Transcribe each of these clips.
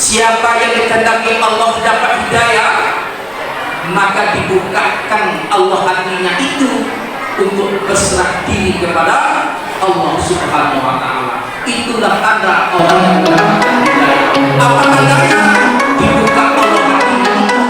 Siapa yang dikehendaki Allah dapat hidayah, maka dibukakan Allah hatinya itu untuk berserah diri kepada Allah Subhanahu wa Ta'ala. Itulah tanda orang yang mendapatkan hidayah. Apa tandanya? Dibuka Allah hatinya itu.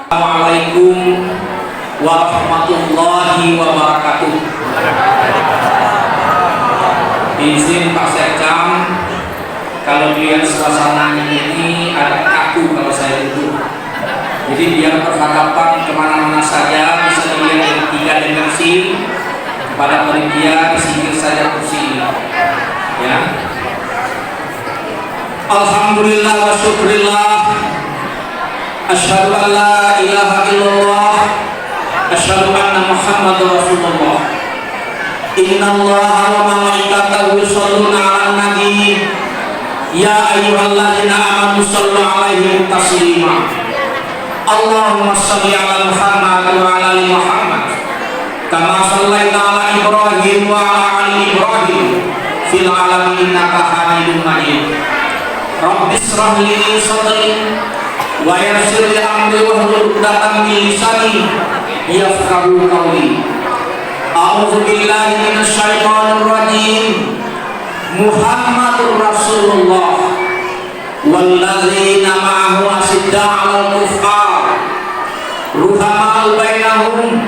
Assalamualaikum warahmatullahi wabarakatuh. Izin Pak Sekam, kalau dilihat suasananya ini ada kaku kalau saya duduk. Jadi biar berhadapan kemana-mana saja, bisa dilihat tiga dimensi. Pada panitia disingkir saja kursi ini. Ya. Alhamdulillah wa syukurillah. Asyhadu an la ilaha illallah, asyhadu anna Muhammadar Rasulullah. Innallaha wa malaikatahu yusholluna 'alan nabi. Ya ayyuhalladzina amanu shallu 'alaihi taslima. Allahumma shalli ala Muhammad wa ala ali Muhammad kama shallaita ala Ibrahim wa ala ali Ibrahim fil alamin innaka Hamidum Majid. Rabbi shrah li sadri wa yassir li amri wahlul 'uqdatam min lisani yafqahu qawli. A'udzu billahi minasy syaithanir rajim. Muhammadur Rasulullah walladzina ma'ahu asyiddaa'u 'alal kuffar ruhama'u bainahum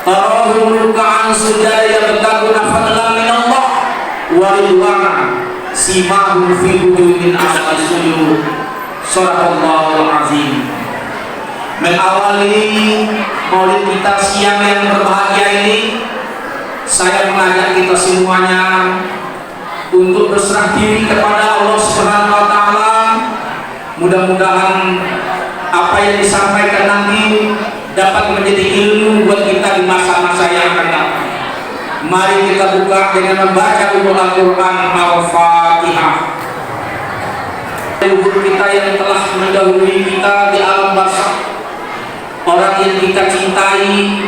tarahum ruk'an sujada yabtaguna fadlan minallah wa ridwana simahum fi wujuhihim athari sujud. Shadaqallahul azim. Mengawali maulid kita siang yang berbahagia ini, saya mengajak kita semuanya untuk berserah diri kepada Allah Subhanahu wa taala. Mudah-mudahan apa yang disampaikan nanti dapat menjadi ilmu buat kita di masa-masa yang akan datang. Mari kita buka dengan membaca Al-Quran Al-Fatihah. Leluhur kita yang telah mendahului kita di alam barzakh, orang yang kita cintai,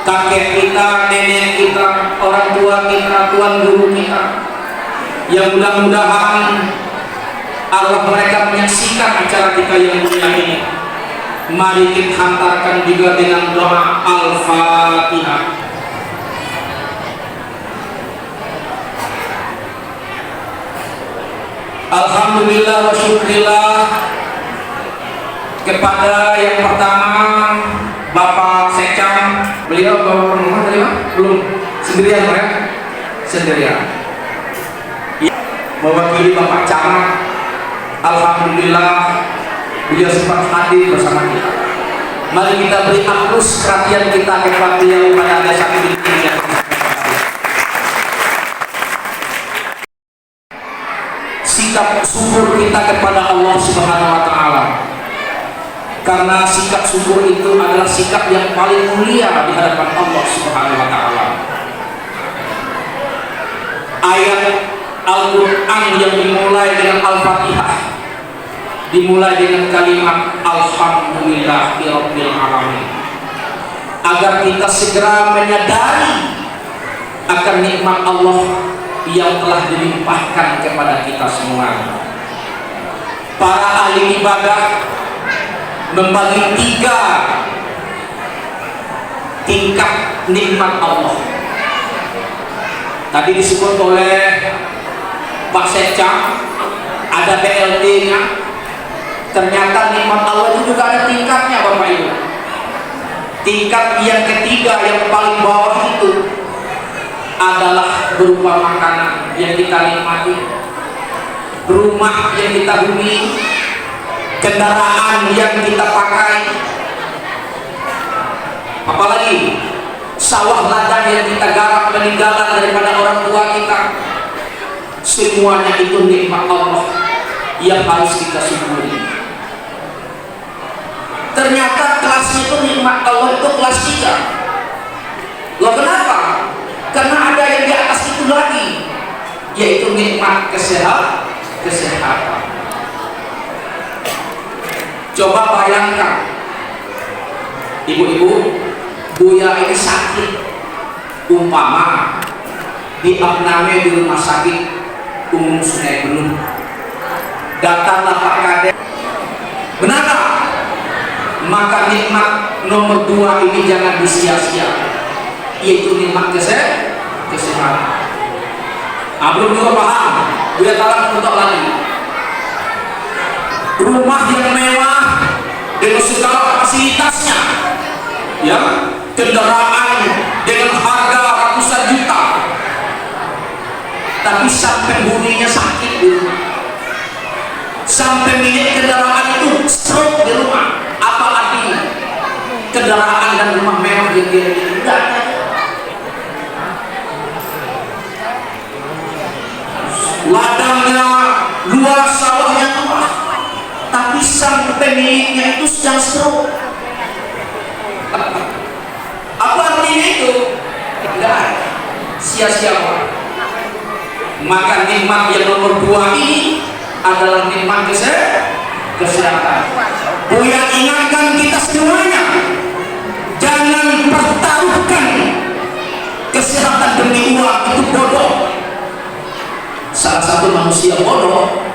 kakek kita, nenek kita, orang tua kita, tuan guru kita, yang mudah-mudahan Allah mereka menyaksikan acara kita yang mulia ini. Mari kita hantarkan juga dengan doa Al-Fatihah. Alhamdulillah wa syukrillah kepada yang pertama Bapak Sekam. Beliau bawa rumah tadi Pak? Belum? Sendirian Pak ya? Sendirian. Mewakili Bapak Camat, alhamdulillah beliau sempat hadir bersama kita. Mari kita beri aplaus perhatian kita kepada beliau pada ada satu ini. Sikap syukur kita kepada Allah Subhanahu wa taala. Karena sikap syukur itu adalah sikap yang paling mulia di hadapan Allah Subhanahu wa taala. Ayat Al-Quran yang dimulai dengan Al-Fatihah dimulai dengan kalimat Alhamdulillahirabbil alamin, agar kita segera menyadari akan nikmat Allah yang telah dilimpahkan kepada kita semua. Para ahli ibadah membagi 3 tingkat nikmat Allah. Tadi disebut oleh Pak Sekam, ada BLT-nya. Ternyata nikmat Allah itu juga ada tingkatnya Bapak Ibu. Tingkat yang ketiga yang paling bawah itu adalah berupa makanan yang kita nikmati, rumah yang kita huni, kendaraan yang kita pakai, apalagi sawah ladang yang kita garap peninggalan daripada orang tua kita. Semuanya itu nikmat Allah yang harus kita syukuri. Ternyata kelasnya itu nikmat Allah itu kelas 3. Loh kenapa? Karena ada yang di atas itu lagi, yaitu nikmat kesehatan. Coba bayangkan, ibu-ibu, Buya ini sakit, umpama diabname di rumah sakit umum Sungai Buloh, datanglah Pak Kades, benar tak? Maka nikmat nomor 2 ini jangan disia-sia, yaitu nikmat kesehatan. Belum juga paham, Buya talang untuk lagi. Rumah yang mewah dengan segala fasilitasnya, ya, kendaraan dengan harga ratusan juta, tapi sampai buninya sakit di rumah, sampai milik kendaraan itu stroke di rumah. Apa artinya kendaraan dan rumah mewah yang dia miliki? Ladangnya luas, sawahnya luas, tapi sang pemiliknya itu sedang stroke. Apa artinya itu? Enggak, sia-sia. Maka nikmat yang nomor 2 ini adalah nikmat kesehatan. Buya ingatkan kita kesehatan demi uang itu bodoh. Salah satu manusia bodoh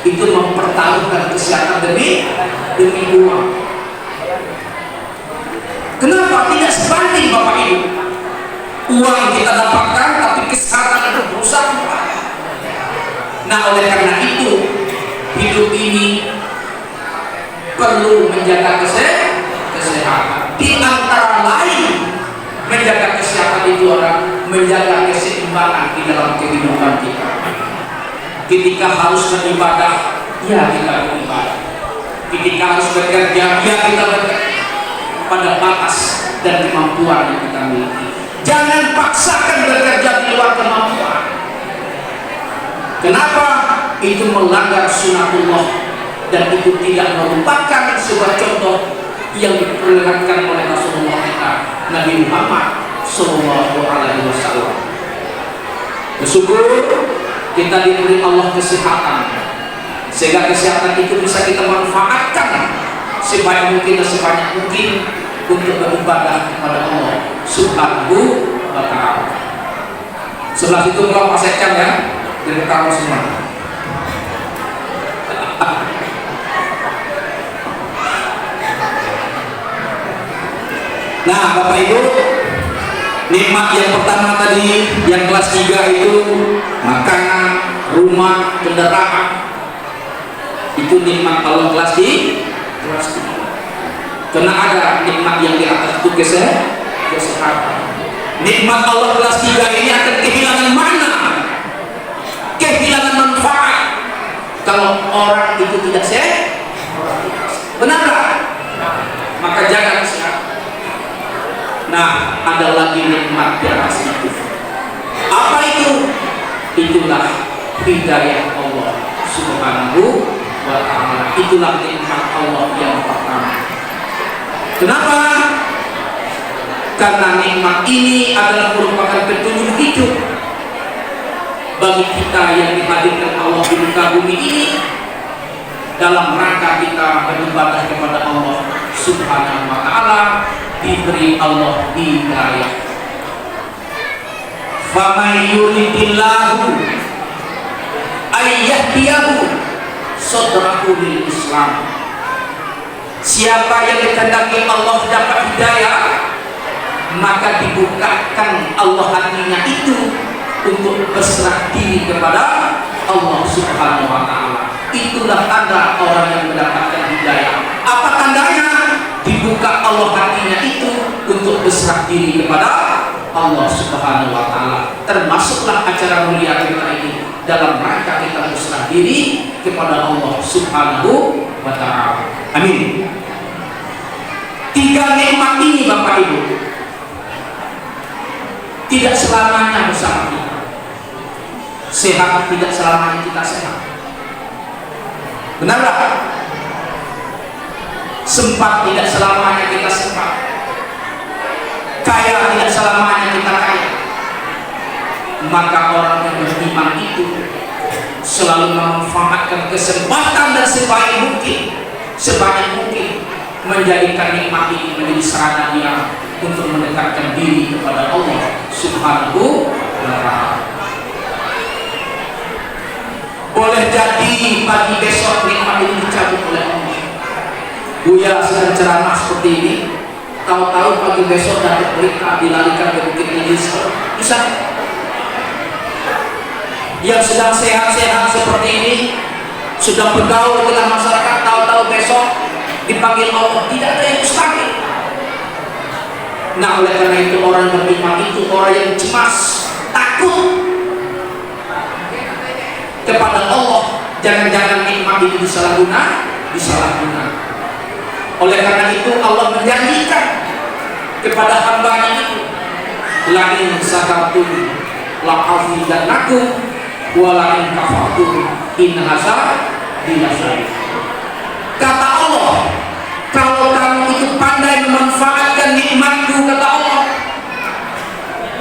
itu mempertaruhkan kesehatan demi uang. Kenapa tidak sebanding Bapak Ibu? Uang kita dapatkan tapi kesehatan itu rusak. Nah, oleh karena itu hidup ini perlu menjaga kesehatan. Di antara lain menjaga kesehatan itu adalah menjaga keseimbangan di dalam kehidupan kita. Ketika harus beribadah, ya kita beribadah. Ketika harus bekerja, ya kita bekerja pada batas dan kemampuan yang kita miliki. Jangan paksakan bekerja di luar kemampuan. Kenapa? Itu melanggar sunatullah dan itu tidak merupakan sebuah contoh yang diperlihatkan oleh Rasulullah kita, Nabi Muhammad Sallallahu Alaihi Wasallam. Bersyukur kita diberi Allah kesehatan, sehingga kesehatan itu bisa kita manfaatkan sebanyak mungkin dan sebanyak mungkin untuk beribadah kepada Allah Subhanahu wa Ta'ala. Sebelah situ kalau Pak Sekam ya, dari kamu semua. Nah, Bapak Ibu, nikmat yang pertama tadi, yang kelas 3 itu makanan, rumah, kendaraan. Itu nikmat Allah kelas 3. Karena ada nikmat yang di atas itu kesehatan. Nikmat Allah kelas 3 ini akan kehilangan mana? Kehilangan manfaat kalau orang itu tidak sehat. Benar tak? Maka jaga kesehatan. Nah, ada lagi nikmat di atas itu. Apa itu? Itulah hidayah Allah Subhanahu wa Ta'ala. Itulah nikmat Allah yang pertama. Kenapa? Karena nikmat ini adalah merupakan petunjuk hidup bagi kita yang dihadirkan Allah di muka bumi ini dalam rangka kita beribadah kepada Allah Subhanahu wa Ta'ala, diberi Allah hidayah. Faman yuridillahu ayyahdiyahu sadrahu lil Islam. Siapa yang dikehendaki Allah dapat hidayah, maka dibukakan Allah hatinya itu untuk berserah diri kepada Allah Subhanahu wa Ta'ala. Itulah tanda orang yang mendapatkan hidayah. Apa tandanya? Dibuka Allah hatinya itu untuk berserah diri kepada Allah Subhanahu wa Ta'ala. Termasuklah acara mulia kita ini dalam rangka kita berserah diri kepada Allah Subhanahu wa Ta'ala. Amin. 3 nikmat ini Bapak Ibu tidak selamanya bersama kita. Sehat tidak selamanya kita sehat. Benar tak? Sempat tidak selamanya kita sempat. Kaya tidak selamanya kita kaya. Maka orang yang beriman itu selalu memanfaatkan kesempatan dan sebanyak mungkin menjadikan nikmat ini menjadi sarana dia untuk mendekatkan diri kepada Allah Subhanahu wa Ta'ala. Boleh jadi pagi besok nikmat ini dicabut oleh Allah. Buya sedang ceramah seperti ini, tahu-tahu pagi besok dapat berita dilarikan ke Bukit Idris. Bisa. Yang sedang sehat-sehat seperti ini, sudah bergaul dengan masyarakat, tahu-tahu besok dipanggil Allah, tidak ada yang mustahil. Nah, oleh karena itu orang beriman itu orang yang cemas, takut kepada Allah. Jangan-jangan nikmat itu disalahguna. Oleh karena itu Allah menjanjikan kepada hamba-Nya itu, la in syakartum la azidannakum wa la in kafartum in azabi lasyadid. Kata Allah, kalau kamu itu pandai memanfaatkan nikmatku, kata Allah,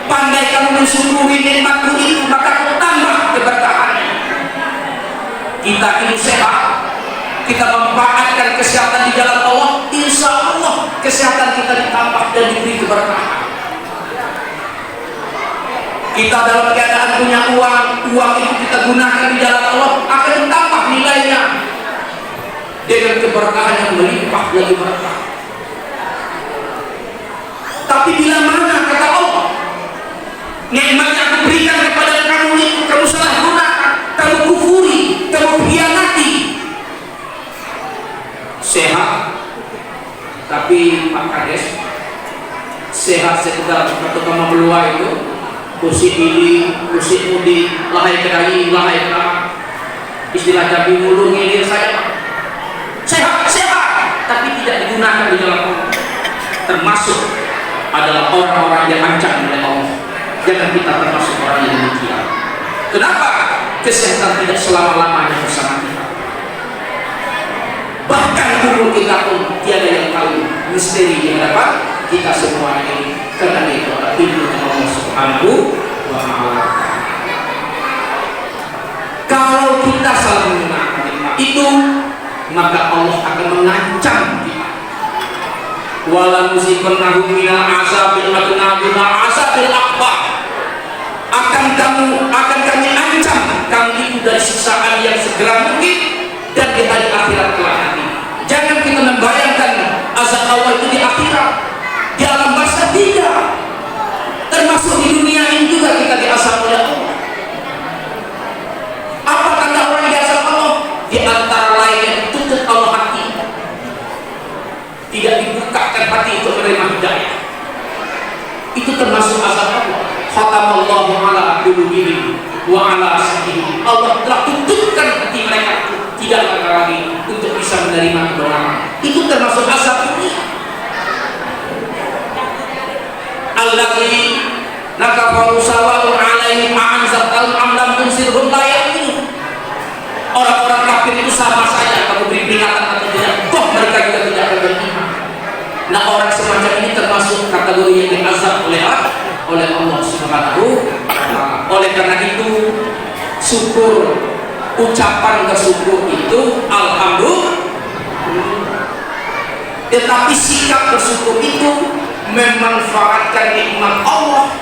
pandai kamu mensyukuri nikmatku itu, maka kamu tambah keberkahannya. Kita ini sehat, kita memanfaatkan kesehatan di jalan Allah, insya Allah kesehatan kita ditambah dan diberi keberkahan. Kita dalam keadaan punya uang, uang itu kita gunakan di jalan Allah, akan bertambah nilainya dengan keberkahan yang melimpah lagi berkah. Tapi bila mana kata Allah, nikmat yang aku berikan kepada kamu itu kamu salah gunakan, kamu kufuri, kamu khianati. Sehat, tapi Pak Kades, sehat sekedar pertama meluai itu, kursi ini, kursi mudi, lahai kedai, lahai kedai, istilah Jambi mulu ngilir saya. Sehat, tapi tidak digunakan di dalam Allah. Termasuk adalah orang-orang yang ancam oleh Allah. Jangan kita termasuk orang yang demikian. Kenapa? Kesehatan tidak selama-lamanya bersama kita. Bahkan tubuh kita pun tiada yang tahu misteri yang dapat kita semua ini. Karena itu adalah ilmu Allah Subhanahu wa Ta'ala. Kalau kita salah menggunakan nikmat itu, maka Allah akan mengancam kita. Wala nuziqannahum minal azabil adna duna azabil akbar. Akan kami ancam kamu itu dari siksaan yang segera mungkin dan di hari akhirat kelak nanti. Jangan kita membayangkan azab Allah itu di akhirat, di alam barzakh tidak. Termasuk di dunia ini juga kita diazab oleh Allah. Apa tanda orang diazab Allah? Di antara lain yang tutup Allah hati, tidak dibukakan hati untuk menerima hidayah. Itu termasuk azab Allah. Khatamallahu ala qulubihim wa ala sam'ihim. Allah telah tutupkan hati mereka, tidak lagi untuk bisa menerima kebenaran. Itu termasuk azab dunia. Allazi nakafaru sawa'un 'alaihim a'anzartahum am lam tunzirhum la yu'minun. Orang-orang kafir itu sama saja kamu beri peringatan atau tidak, toh mereka juga tidak akan beriman. Nah, orang semacam ini termasuk kategori yang diazab oleh Allah Subhanahu wa Ta'ala. Oleh karena itu, syukur, ucapan bersyukur itu alhamdulillah. Tetapi sikap bersyukur itu memanfaatkan nikmat Allah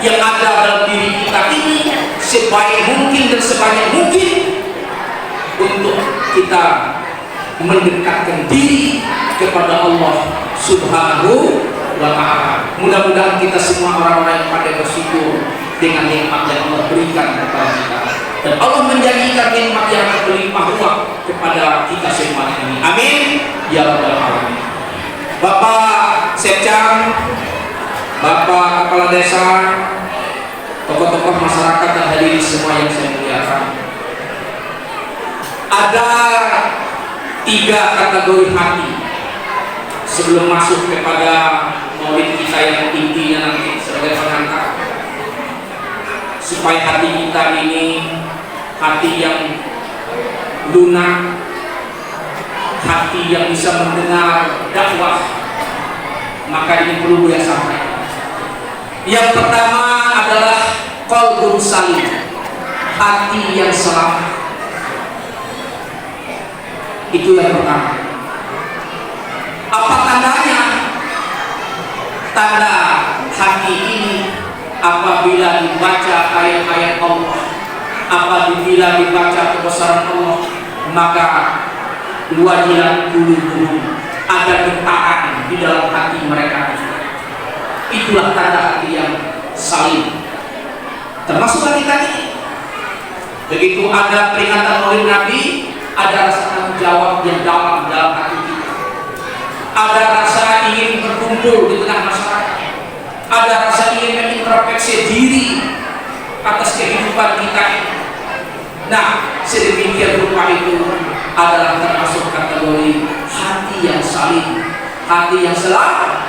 yang ada dalam diri kita ini sebaik mungkin dan sebanyak mungkin untuk kita mendekatkan diri kepada Allah Subhanahu wa Ta'ala. Mudah-mudahan kita semua orang-orang yang pandai bersyukur dengan nikmat yang Allah berikan kepada kita, dan Allah menjanjikan nikmat yang berlimpah ruah kepada kita semua ini. Amin ya rabbal alamin. Bapak Sekcam, Bapak Kepala Desa, tokoh-tokoh masyarakat dan hadirin semua yang saya muliakan, ada 3 kategori hati sebelum masuk kepada maulid kita yang intinya nanti sebagai pengantar, supaya hati kita ini hati yang lunak, hati yang bisa mendengar dakwah, maka ini perlu saya sampaikan. Yang pertama adalah qalbun salim, hati yang selamat. Itu yang pertama. Apa tandanya? Tanda hati ini apabila dibaca ayat-ayat Allah, apabila dibaca kebesaran Allah, maka wajilat qulubuhum, ada getaran di dalam hati mereka. Itulah tanda hati yang salim, termasuk hati tadi. Begitu ada peringatan oleh Nabi, ada rasa tanggung jawab yang dalam hati kita, ada rasa ingin berkumpul di tengah masyarakat, ada rasa ingin mengintrospeksi diri atas kehidupan kita. Nah, sedemikian rupa itu adalah termasuk kategori hati yang salim, hati yang selamat.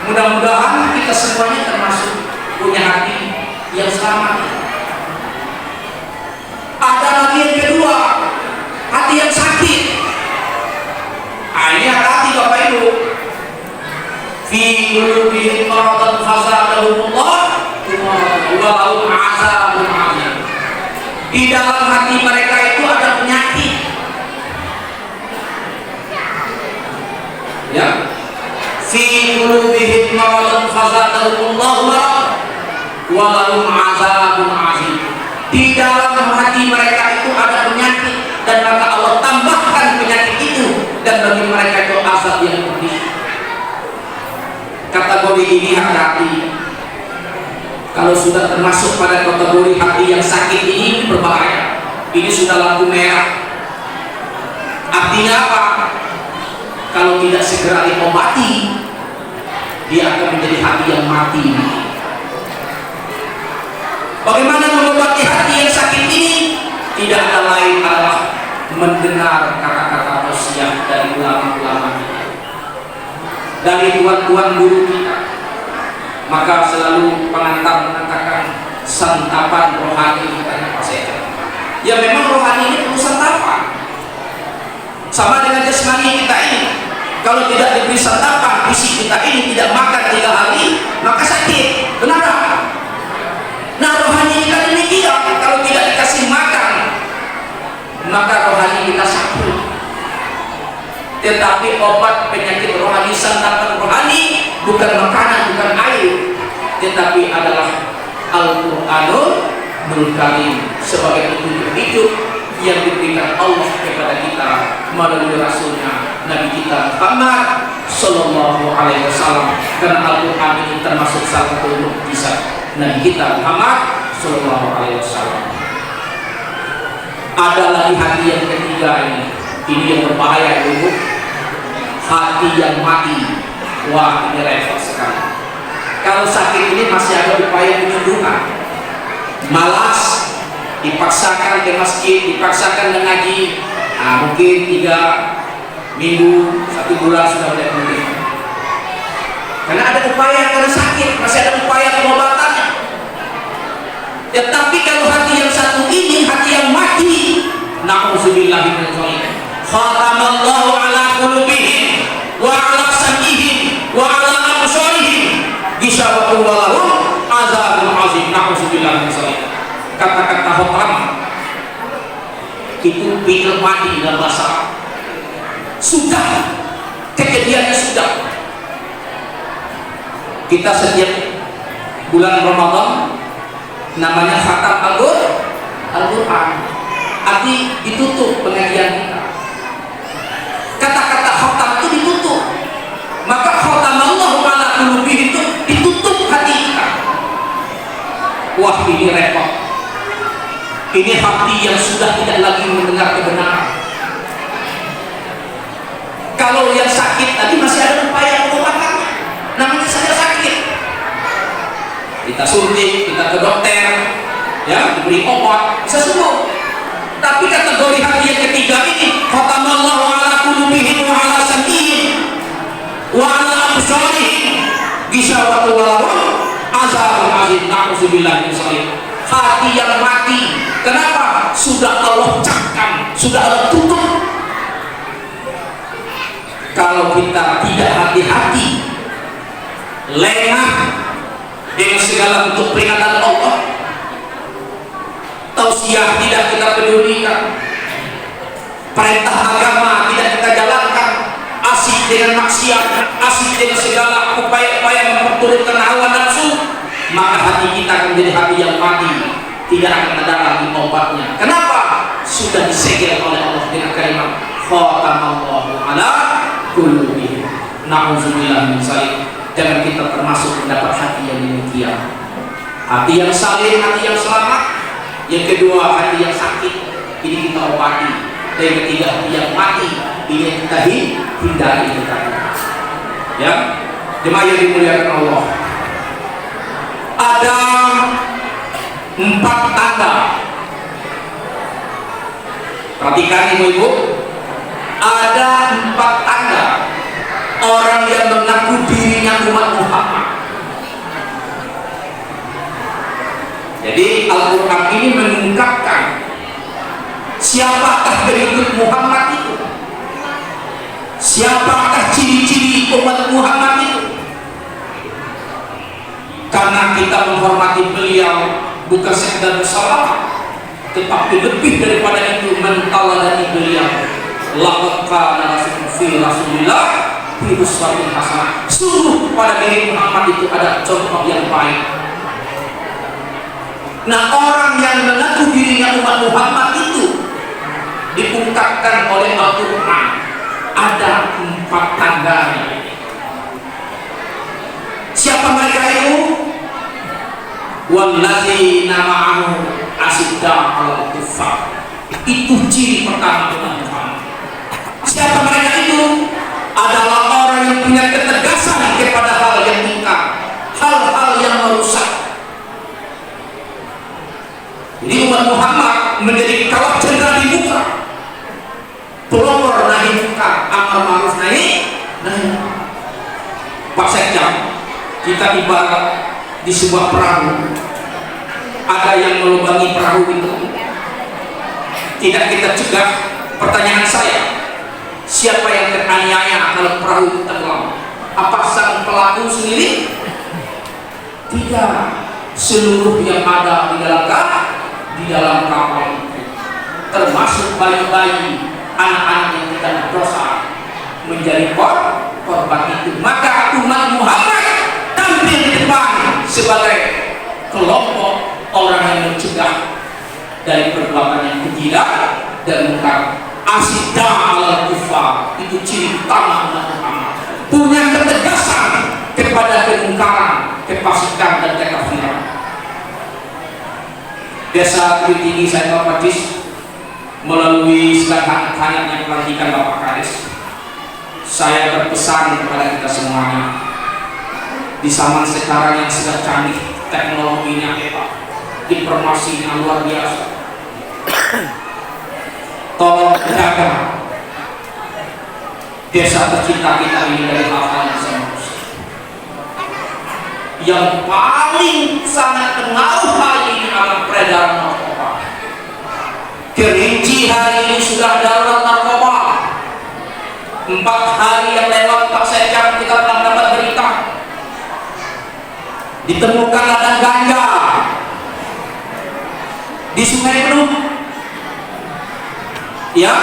Mudah-mudahan kita semuanya termasuk punya hati yang selamat. Ada lagi yang kedua, hati yang sakit. Ini hati Bapak Ibu. Fi qulubihim maradun fazadahumullah wa lahum 'adzabun 'adzim. Di dalam hati mereka itu ada penyakit. Ya. Fi qulubihim maradun fazadahumullah walahum azabun azim. Di dalam hati mereka itu ada penyakit, dan maka Allah tambahkan penyakit itu, dan bagi mereka itu azab yang pedih. Kategori ini hati-hati. Kalau sudah termasuk pada kategori hati yang sakit ini berbahaya. Ini sudah lampu merah. Artinya apa? Kalau tidak segera diobati, dia akan menjadi hati yang mati. Bagaimana mengobati hati yang sakit ini? Tidak ada lain adalah mendengar kata-kata wasiat dari ulama-ulama kita, dari tuan-tuan guru kita. Maka selalu pengantar mengatakan santapan rohani kita Pak Seja. Ya memang rohani ini perlu santapan. Sama dengan jasmani kita ini. Kalau tidak diberi santapan, fisik kita ini tidak makan 3 hari, maka sakit. Benar tak? Nah rohani kita demikian. Kalau tidak dikasih makan, maka rohani kita sakit. Tetapi obat penyakit rohani, santapan rohani, bukan makanan, bukan air, tetapi adalah Al-Quranul Karim sebagai petunjuk hidup yang diberikan Allah kepada kita melalui Rasulnya Nabi kita Muhammad Sallallahu Alaihi Wasallam. Karena Al-Quran ini termasuk salah satu mukjizat Nabi kita Muhammad Sallallahu Alaihi Wasallam. Ada lagi hati yang ketiga ini yang berbahaya dulu, hati yang mati. Wah, ini repot sekali. Kalau sakit ini masih ada upaya penyembuhan, malas, dipaksakan ke masjid, dipaksakan mengaji, mungkin 3 minggu, 1 bulan sudah mulai pulih. Karena ada upaya, karena sakit masih ada upaya pengobatannya. Tetapi kalau hati yang satu ini, hati yang mati, na'udzubillahi min dzalik. Khatamallahu ala qulubihim wa ala sam'ihim wa ala absarihim gisawatun walahum azabun azim. Na'udzubillahi min dzalik. Kata-kata khotam itu pikir mati dalam bahasa. Sudah, kejadiannya sudah. Kita setiap bulan Ramadan namanya khatam Al-Quran, arti ditutup pengajian kita. Kata-kata khatam itu ditutup, maka khatamallahu ala qulubihim itu ditutup hati kita. Wah, ini repot. Ini hati yang sudah tidak lagi mendengar kebenaran. Kalau yang sakit tadi masih ada upaya pengobatannya, namanya saja sakit. Kita suntik, kita ke dokter, ya, diberi obat, bisa sembuh. Tapi kategori hati yang ketiga ini, khatamallahu ala qulubihim wa ala sam'ihim wa ala absarihim gisawatun walahum azabun azim. Na'udzubillahi min dzalik. Hati yang mati. Kenapa? Sudah Allah cakam, sudah Allah tutup. Kalau kita tidak hati-hati, lengah dengan segala bentuk peringatan Allah, tausiah tidak kita pedulikan, perintah agama tidak kita jalankan, asik dengan maksiat, asik dengan segala upaya-upaya memperturutkan hawa nafsu, maka hati kita akan menjadi hati yang mati, tidak akan ada lagi obatnya. Kenapa? Sudah disegel oleh Allah dengan kalimat khatamallahu ala qulubihim. Na'udzubillahi min dzalik. Jangan kita termasuk mendapat hati yang demikian. Hati yang saleh, hati yang selamat. Yang kedua, hati yang sakit, ini kita obati. Dan yang ketiga, hati yang mati, ini yang kita hindari kita. Ya, jemaah yang dimuliakan Allah. Ada 4 tanda. Perhatikan ibu-ibu, ada 4 tanda orang yang mengaku dirinya umat Muhammad. Jadi Al-Quran ini mengungkapkan siapakah pengikut Muhammad itu, siapakah ciri-ciri umat Muhammad itu. Karena kita menghormati beliau bukan sekedar bersalawat, tetapi lebih daripada itu mentaladani beliau. Laqad kana lakum fi Rasulillah uswatun hasanah. Sungguh pada diri Muhammad itu ada contoh yang baik. Nah, orang yang mengaku dirinya umat Muhammad itu diungkapkan oleh Al-Quran ada 4 tandanya. Siapa mereka itu? Walladzina ma'ahu asyiddaa'u 'alal kuffar. Itu ciri pertama umat Muhammad. Siapa mereka itu? Adalah orang yang punya ketegasan kepada hal yang mungkar, hal-hal yang merusak. Jadi umat Muhammad menjadi kawat cendera di muka, pelopor nahi munkar, amar ma'ruf nahi. Pak Sekjam, kita ibarat di sebuah perahu, ada yang melubangi perahu itu, tidak kita cegah. Pertanyaan saya, siapa yang teraniaya kalau perahu itu tenggelam? Apa sang pelaku sendiri? Tidak. Seluruh yang ada di dalam kapal itu, termasuk bayi-bayi, anak-anak yang tidak berdosa, menjadi korban itu. Maka umat Muhammad tampil di depan sebagai kelompok orang yang mencegah dari perbuatan yang keji dan mungkar. Asyiddaa'u 'alal kuffar, itu ciri utama umat Muhammad, punya ketegasan kepada kemungkaran, kefasikan dan kekafiran. Biasa tinggi saya Bapak Cis, melalui segala hangat yang pelantikan Bapak Kades, saya berpesan kepada kita semuanya, di zaman sekarang yang sudah canggih, teknologinya hebat, informasinya luar biasa, tolong jaga desa tercinta kita ini dari hal-hal yang serius. Yang paling sangat pengaruh hari ini adalah peredaran narkoba. Kerinci hari ini sudah darurat narkoba. 4 hari yang lewat Pak Sekjam kita telah dapat berita, ditemukan ladang ganja di Sungai Penuh. Ya,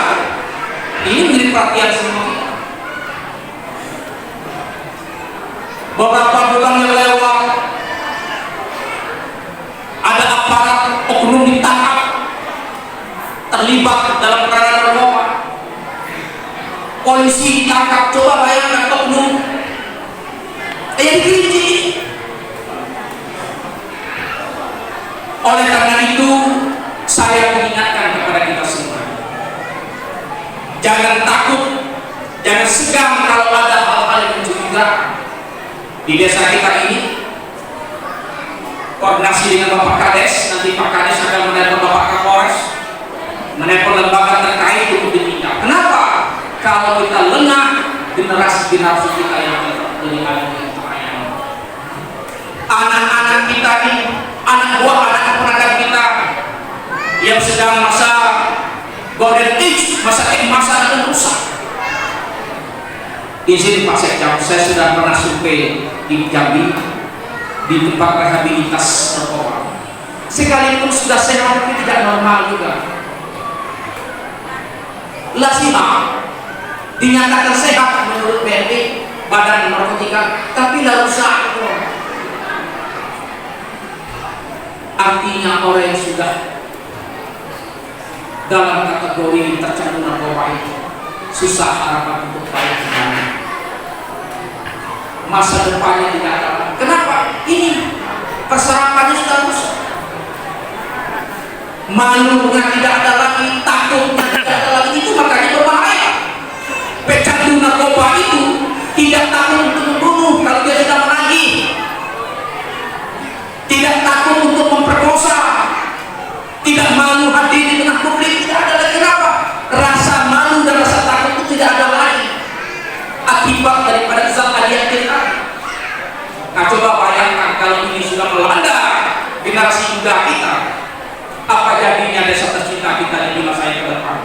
ini menjadi perhatian semua kita. Beberapa bulan yang lewat, ada aparat oknum ditangkap terlibat dalam perkara narkoba. Polisi ditangkap, coba bayangkan oknum dikirim. Oleh karena itu, saya mengingatkan kepada kita semua, jangan takut, jangan segan kalau ada hal-hal yang mencurigakan di desa kita ini. Koordinasi dengan Bapak Kades, nanti Pak Kades akan menelpon Bapak Kapolres, menelpon lembaga terkait untuk ditindak. Kenapa? Kalau kita lengah, generasi-generasi kita yang jadi anak-anak kita ini, anak buah, anak keponakan kita yang sedang masa golden age, masa keemasan dan rusak. Izin Pak Sekjam, saya sudah pernah survei di Jambi, di tempat rehabilitas narkoba. Sekalipun sudah sehat tapi tidak normal juga. Lasihah dinyatakan sehat menurut BNP, Badan Narkotika, tapi lah rusak. Artinya orang yang sudah dalam kategori tercantum narkoba itu susah harapan untuk balik kembali. Masa depannya tidak ada. Kenapa? Ini perserapannya sudah rusak. Malunya tidak ada lagi, takutnya tidak ada lagi. Itu makanya berbahaya. Pecandu narkoba itu tidak takut untuk membunuh kalau dia sudah menagih, tidak takut untuk memperkosa, tidak malu hadir di tengah publik, tidak ada lagi. Kenapa? Rasa malu dan rasa takut itu tidak ada lagi akibat daripada zat adiaktif. Nah, coba bayangkan kalau ini sudah melanda generasi muda kita, apa jadinya desa tercinta kita di masa yang ke depan,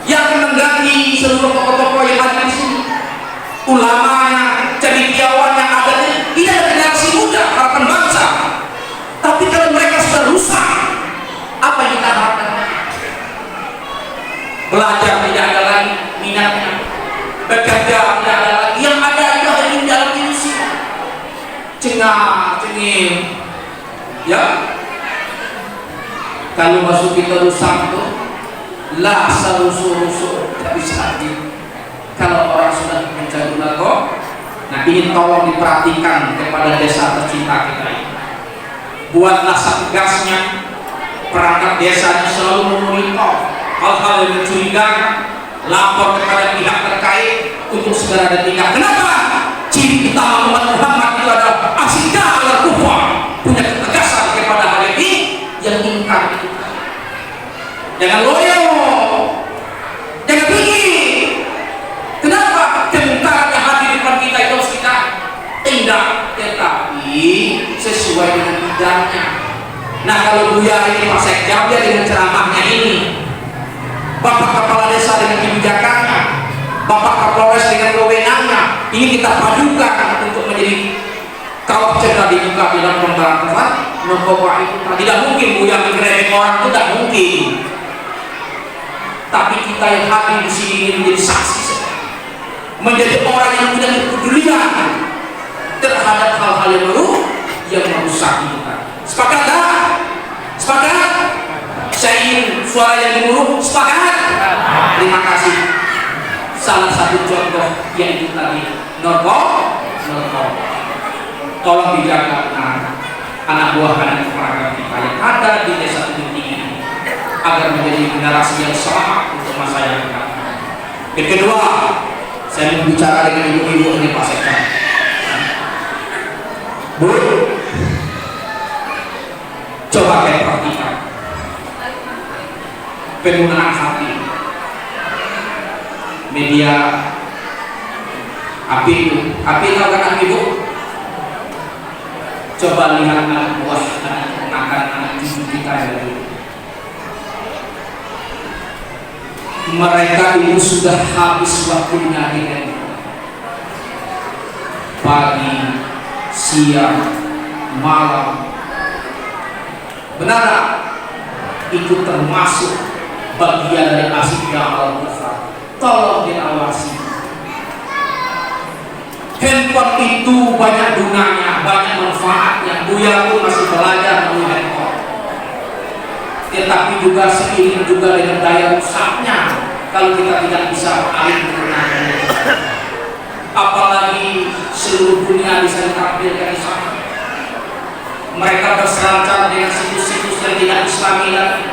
yang mengganti seluruh tokoh-tokoh yang ada di sini, ulamanya, cendekiawannya, adatnya. Ini adalah generasi muda, harapan bangsa. Tapi kalau mereka sudah rusak, apa yang kita harapkan? Belajar tidak ada lagi minatnya, bekerja tidak ada lagi, yang ada itu hanya di dalam ilusi, cengah-cengih, ya. Kalau masuk kita rusak tuh lah serusuh-rusuh tidak bisa di. Kalau orang sudah menjadi narko, nah ini tolong diperhatikan kepada desa tercinta kita ini. Buatlah satgasnya, perangkat desanya selalu memonitor hal-hal yang mencurigakan, lapor kepada pihak terkait untuk segera ditindak. Kenapa? Ciri utama umat Muhammad itu adalah asyidda ala kufar, punya ketegasan kepada hal ini yang ingkar itu. Jangan loyo, jangan tinggi. Kenapa? Kemungkaran yang hadir di depan kita itu harus kita tindak, tetapi sesuai dengan bidangnya. Nah, kalau Buya ini Pak Sekda, dia dengan ceramahnya ini, Bapak Kepala Desa dengan kebijakannya, Bapak Kapolres dengan wewenangnya, ini kita padukan untuk menjadi kawah cerdas dibuka dalam pemberantasan narkoba itu. Tidak mungkin Buya menggeremeng orang itu, tidak mungkin. Tapi kita yang hadir di sini ini menjadi saksi, menjadi orang yang punya kepedulian terhadap hal-hal yang baru yang merusak kita. Sepakat tak? Sepakat? Saya ingin suara yang gemuruh. Sepakat? Terima kasih. Salah satu contoh yaitu tadi narkoba. Tolong dijaga anak buah anak keluarga kita yang ada di desa Tunjung ini agar menjadi generasi yang selamat untuk masa yang akan datang. Yang kedua, saya mau bicara dengan ibu-ibu ini Pak Sekda. Bu, coba kita perhatikan penggunaan hati media. Api tahu kan ibu? Coba lihat anak buah, anak cucu kita dulu. Mereka itu sudah habis waktunya di handphone. Pagi, siang, malam. Benar? Itu termasuk bagian dari asyidda ala kufar. Tolong diawasi. Handphone itu banyak gunanya, banyak manfaatnya. Buya pun masih belajar melalui handphone. Tetapi juga seiring juga dengan daya rusaknya kalau kita tidak bisa alih menggunakannya. Apalagi seluruh dunia bisa ditampilkan di sana. Mereka berselancar dengan situs-situs yang tidak islami lagi.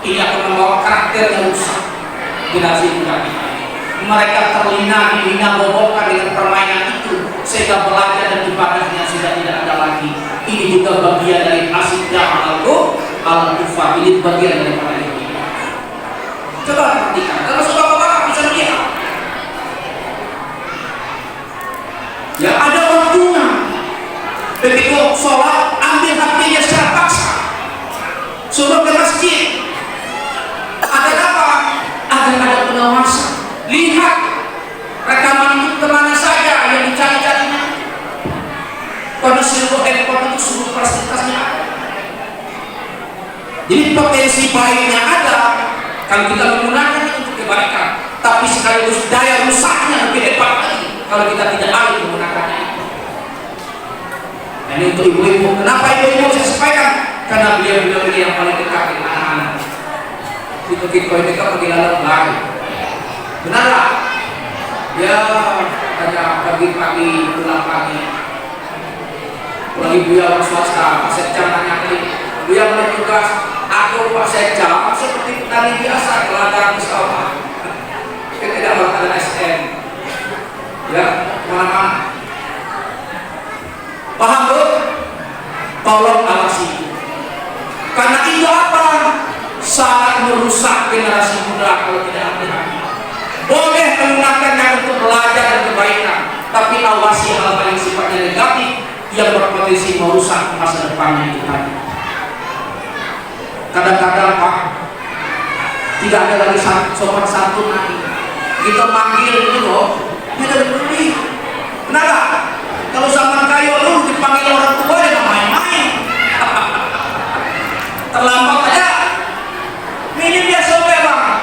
Ini akan membawa karakter yang rusak generasi muda kita. Mereka terlena, dihina, bobokan dengan permainan itu sehingga belajar dan ibadahnya sudah tidak ada lagi. Ini juga bagian dari asyidda ala kufar. Ini bagian daripada ini. Coba perhatikan, kalau saudara-saudara bisa lihat, ya ada waktunya. Begitu sholat, ambil hatinya secara paksa, suruh ke masjid. Ada apa? Ada pengawasan. Lihat rekaman itu kemana saja yang dicari-carinya. Karena seluruh handphone itu seluruh fasilitasnya ada. Jadi potensi baiknya ada kalau kita menggunakannya untuk kebaikan, tapi sekaligus daya rusaknya lebih hebat lagi kalau kita tidak alih menggunakannya itu. Dan ini untuk ibu-ibu. Kenapa ibu-ibu saya sampaikan? Karena beliau-beliau ini yang paling dekat dengan anak-anak. Itu kita dekat pergi lalu lari. Benar tak? Ya, hanya pagi-pagi, pulang pagi. Lagi Buya orang swasta, Pak Sekda nanya tadi, Buya mulai tugas, aku Pak Sekda seperti petani biasa, keladang sawah. Kita tidak bakal ada SN. Ya, mana-mana. Paham Bu? Tolong awasi. Karena itu apa? Sangat merusak generasi muda kalau tidak hati-hati. Boleh menggunakannya untuk belajar dan kebaikan, tapi awasi hal-hal yang sifatnya negatif yang berpotensi merusak masa depannya itu tadi. Kadang-kadang Pak, tidak ada lagi sopan santun lagi. Kita manggil itu loh, kita lebih. Kenapa? Kalau zaman kayu dulu dipanggil orang tua ya main-main. Terlambat aja. Ini dia sobek Bang.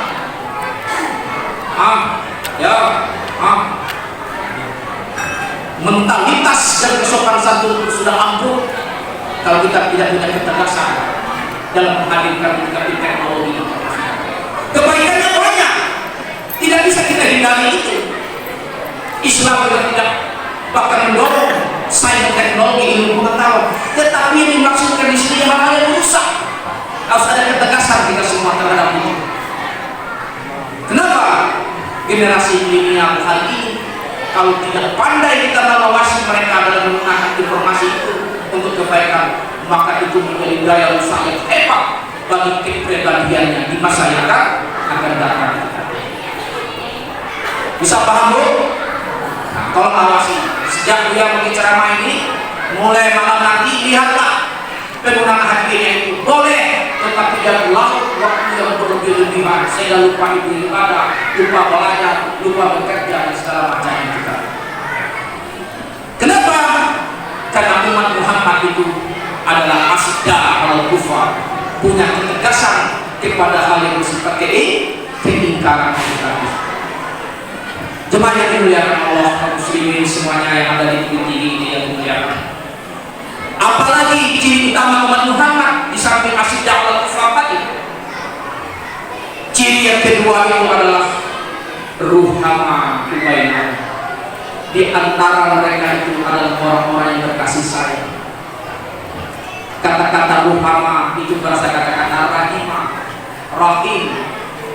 Mentalitas dan kesopanan santun sudah ampuh kalau kita tidak punya ketegasan dalam menghadirkan teknologi. Kebaikannya banyak, tidak bisa kita hindari itu. Islam juga tidak bahkan mendorong sains teknologi ilmu pengetahuan, tetapi yang dimaksudkan di sini hal-hal yang merusak. Harus ada ketegasan kita semua terhadap itu. Kenapa generasi milenial hari ini kalau tidak pandai kita mengawasi mereka dalam menggunakan informasi itu untuk kebaikan, maka itu menjadi daya rusak yang hebat bagi kepribadiannya di masa yang akan datang. Bisa paham, Bu? Nah, tolong awasi. Sejak dia pergi ceramah ini, mulai malam nanti lihatlah penggunaan hadiahnya itu boleh, tetapi jangan laut waktu yang berlebih-lebihan sehingga lupa ibadah, lupa belajar, lupa bekerja dan segala macam juga. Kenapa? Karena umat Muhammad itu adalah asda al kufar, punya ketegasan kepada hal yang bersifat keingkaran tadi. Jemaah yang dimuliakan Allah, kaum muslimin semuanya yang ada di titik ini yang dimuliakan. Apalagi ciri utama umat Muhammad di samping asyidah al kufar tadi, ciri yang kedua itu adalah ruhama bainahum. Di antara mereka itu adalah orang-orang yang berkasih sayang. Kata-kata ruhama itu berasal kata-kata rahimah, rahim.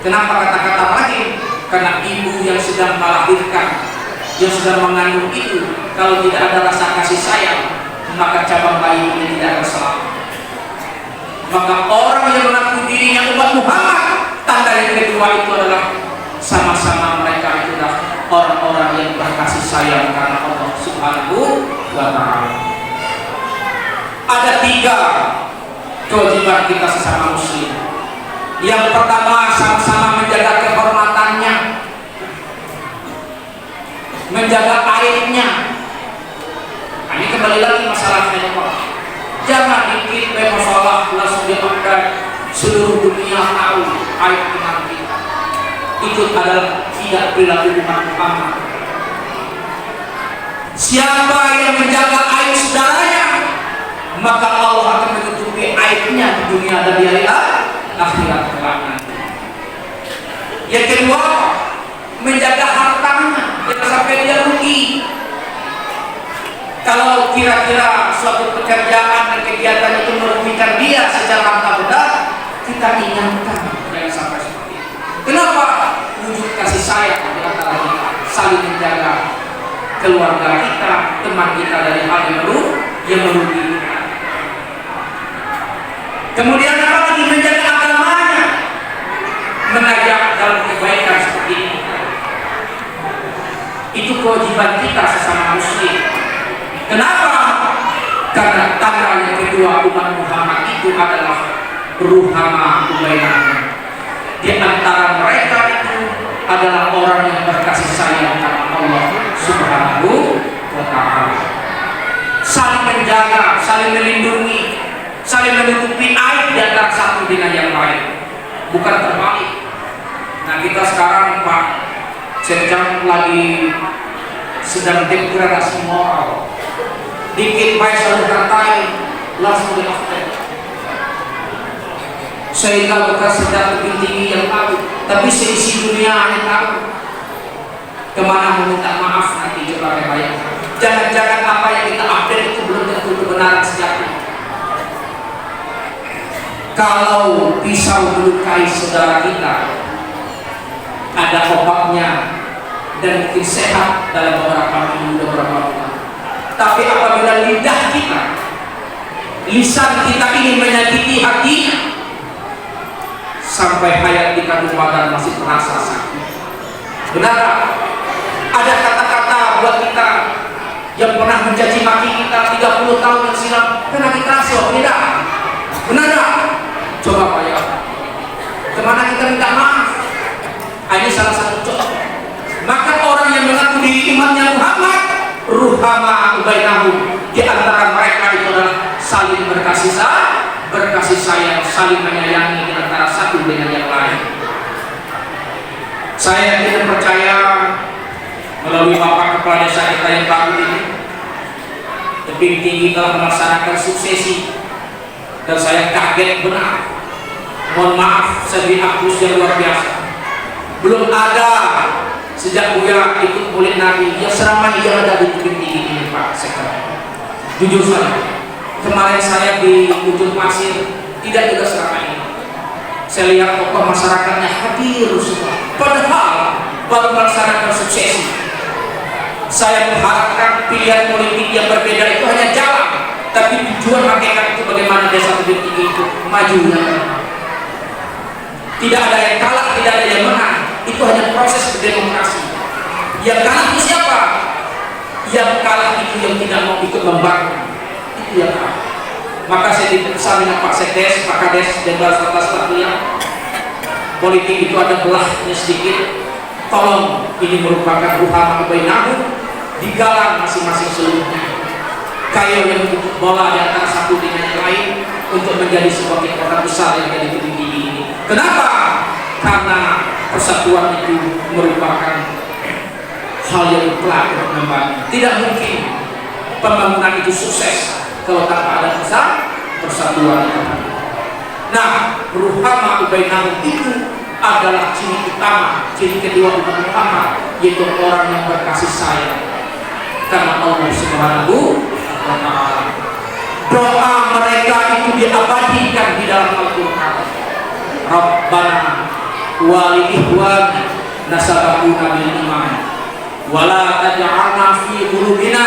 Kenapa kata-kata rahim? Karena ibu yang sedang melahirkan, yang sedang mengandung itu, kalau tidak ada rasa kasih sayang, maka cabang bayi ini tidak akan selamat. Maka orang yang mengaku dirinya umat Muhammad, tanda yang kedua itu adalah sama-sama mereka itu adalah orang-orang yang berkasih sayang karena Allah Subhanahu wa Ta'ala. Ada 3 kewajiban kita sesama muslim. Yang pertama, sama-sama menjaga kehormatannya, menjaga aibnya. Ini kembali lagi masalahnya, Pak. Jangan dikit masalah langsung dipakai seluruh dunia tahu aib iman kita. Itu adalah tidak perilaku umat Muhammad. Siapa yang menjaga aib saudaranya, maka Allah akan menutupi aibnya di dunia dan di akhirat kelak nanti. Yang kedua, menjaga hartanya, jangan sampai dia rugi. Kalau kira-kira suatu pekerjaan dan kegiatan itu merugikan dia secara harta benda, kita ingatkan jangan sampai seperti itu. Kenapa? Wujud kasih sayang di antara kita, saling menjaga keluarga kita, teman kita dari hal yang merugikan. Kemudian apa lagi? Menjaga agamanya, mengajak dalam kebaikan seperti ini. Itu kewajiban kita sesama muslim. Kenapa? Karena tanda yang kedua umat Muhammad itu adalah ruhama bainahum. Di antara mereka itu adalah orang yang berkasih sayang karena Allah Subhanahu wa Ta'ala. Saling menjaga, saling melindungi, saling menutupi aib di antara satu dengan yang lain, bukan terbalik. Nah, kita sekarang Pak sedang degradasi moral. Dikit baik selalu katai langsung diafter. Sehingga bukan sedang lebih tinggi yang tahu, tapi seisi dunia yang tahu. Kemana meminta maaf nanti coba bayangkan. Jangan-jangan apa yang kita update itu belum tentu kebenaran sejati. Kalau pisau melukai saudara kita, ada obatnya dan mungkin sehat dalam beberapa minggu, beberapa bulan. Tapi apabila lidah kita, lisan kita ingin menyakiti hatinya, sampai hayat di kandung badan masih terasa sakit. Benar? Ada kata-kata buat kita yang pernah mencaci maki kita 30 tahun yang silam, kena kita rasa, tidak? Benar? Coba bayangkan. Kemana kita minta maaf? Ini salah satu contoh. Maka orang yang mengaku diri imannya Muhammad, ruhama bainahum, di antara mereka itu adalah saling berkasih sayang, saling menyayangi di antara satu dengan yang lain. Saya tidak percaya melalui Bapak Kepala Desa kita yang baru ini, tebing tinggi telah melaksanakan suksesi, dan saya kaget benar Mohon maaf, saya beri hapus yang luar biasa. Belum ada sejak Buya ikut Maulid Nabi yang seramai yang ada di Bukit Tinggi ini, Pak Sekretari. Jujur saja, kemarin saya di Ujung Pasir tidak juga seramai ini. Saya lihat tokoh masyarakatnya hadir semua, padahal baru melaksanakan suksesi. Saya mengharapkan pilihan politik yang berbeda itu hanya jalan, tapi tujuan hakikat itu bagaimana desa Bukit Tinggi itu maju yang tidak ada yang kalah, tidak ada yang menang. Itu hanya proses berdemokrasi. Yang kalah itu siapa? Yang kalah itu yang tidak mau ikut membangun. Itu yang kalah. Maka saya dipesan dengan Pak Sekdes, Pak Kades, dan Bapak Sekalian, politik itu ada belahnya sedikit. Tolong, ini merupakan ruhama bainahum, digalang masing-masing seluruhnya. Kayu yang membentuk bola di antara satu dengan yang lain untuk menjadi sebuah kekuatan besar yang jadi tinggi ini. Kenapa? Karena persatuan itu merupakan hal yang telah membangun. Tidak mungkin pembangunan itu sukses kalau tanpa ada persatuan. Nah, ruhama bainahum itu adalah ciri utama, ciri kedua umat Muhammad, yaitu orang yang berkasih sayang karena Allah Subhanahu wa Ta'ala. Doa mereka itu diabadikan di dalam Al-Quran. Rabbana wali ikhwan nasabakuna bil iman wala taj'alna fi qulubina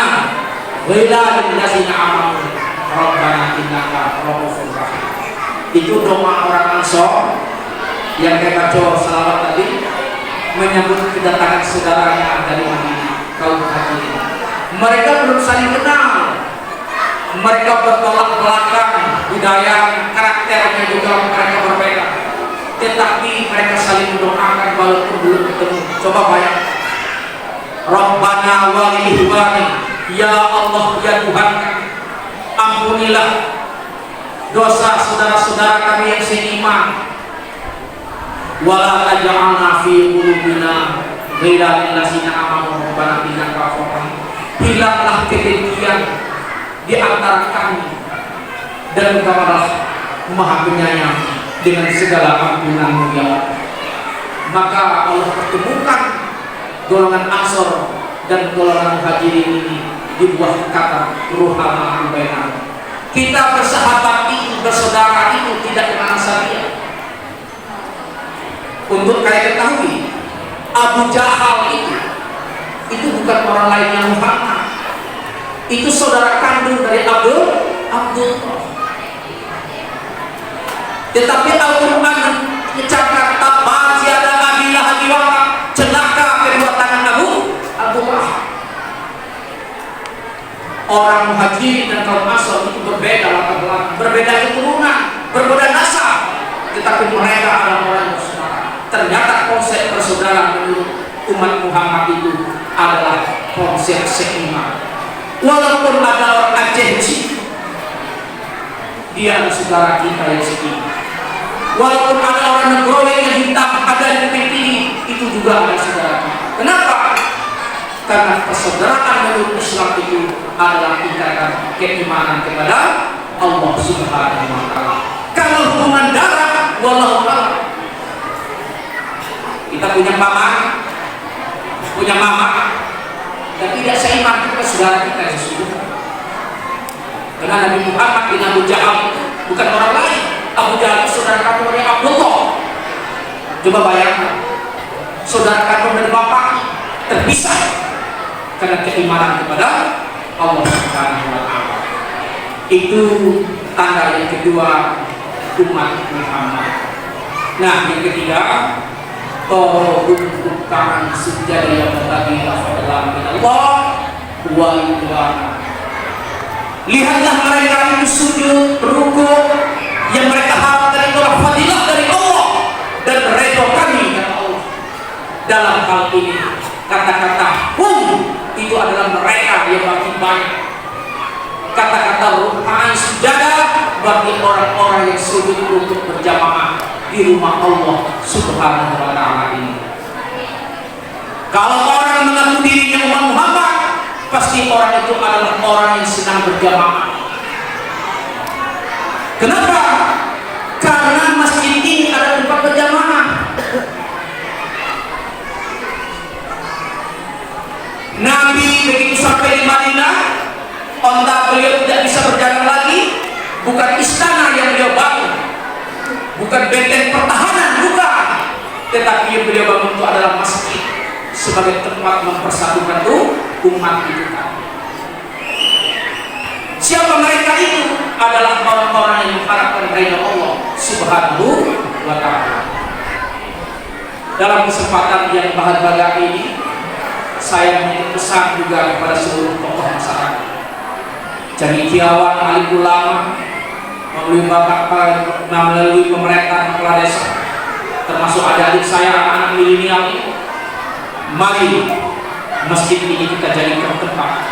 ghillan lil ladzina amanu rabbana innaka ra'ufur rahim. Itu doa orang Ansor yang kita baca selawat tadi menyambut kedatangan saudaranya dari Madinah, kaum Muhajirin. Mereka belum saling kenal, mereka bertolak belakang budaya, karakternya juga mereka berbeda, tetapi mereka saling mendoakan walaupun belum ketemu. Coba bayang, Rabbana wali ihwani, ya Allah ya Tuhan kami, ampunilah dosa saudara-saudara kami yang seiman, wala taj'alna fi qulubina ghillan lil ladzina amanu rabbana innaka ra'ufur rahim. Hilanglah kedengkian di antara kami dan Engkaulah Maha Penyayang dengan segala ampunan-Mu ya Allah. Maka Allah pertemukan golongan Ansor dan golongan Muhajirin ini di buah kata ruhama bainahum. Kita bersahabat itu, bersaudara itu tidak kenal nasabiyah. Untuk kalian ketahui, Abu Jahal itu bukan orang lain yang Muhammad. Itu saudara kandung dari Abdullah. Tetapi Al-Quran mengucapkan tabat yada Abi Lahab wa tab, celaka kedua tangan Abu Lahab. Orang Muhajirin dan kaum Ansor itu berbeda latar belakang, berbeda keturunan, berbeda nasab, tetapi mereka adalah orang bersaudara. Ternyata konsep persaudaraan menurut umat Muhammad itu adalah konsep seiman. Walaupun ada orang Aceh di situ, dia adalah saudara kita yang seiman. Walaupun ada orang Negrowe yang hitam ada di Bukit Tinggi, itu juga adalah saudara kita. Kenapa? Karena persaudaraan menurut Islam itu adalah ikatan keimanan kepada Allah Subhanahu wa Ta'ala. Kalau hubungan darah, wallahu a'lam. Kita punya mama, dan tidak seiman kita saudara kita yang sesungguhnya. Karena Nabi Muhammad bin Abu Jahal bukan orang lain. Abu Jahal itu saudara kandung dari Abdullah. Coba bayangkan, saudara kandung dari bapak terpisah karena keimanan kepada Allah Subhanahu wa Ta'ala. Itu tanda yang kedua umat Muhammad. Nah, yang ketiga, bukan sujud yang berbagi fadlan min Allah wa ridwana. Lihatlah mereka itu sujud, rukuk, yang mereka harapkan itu adalah fadilah dari Allah dan ridho kami dari Allah. Dalam hal ini kata-kata itu adalah mereka yang makin banyak. Kata-kata ruk'an sujadah bagi orang-orang yang sujud rukuk berjamaah di rumah Allah Subhanahu wa Ta'ala ini. Kalau orang mengaku dirinya umat Muhammad, pasti orang itu adalah orang yang senang berjamaah. Kenapa? Karena masjid ini Nabi begitu sampai di Madinah, onta beliau tidak bisa berjalan lagi. Bukan istana yang beliau bangun, bukan benteng pertahanan, bukan, tetapi yang beliau bangun itu adalah masjid sebagai tempat mempersatukan umat itu. Siapa mereka itu? Adalah orang-orang yang mengharapkan ridha Allah Subhanahu wa ta'ala. Dalam kesempatan yang bahagia ini, saya ingin pesan juga kepada seluruh tokoh masyarakat, cendekiawan, alim ulama, melalui pemerintah kepala desa, termasuk adik-adik saya, anak-anak milenial ini. Mari masjid ini kita jadikan tempat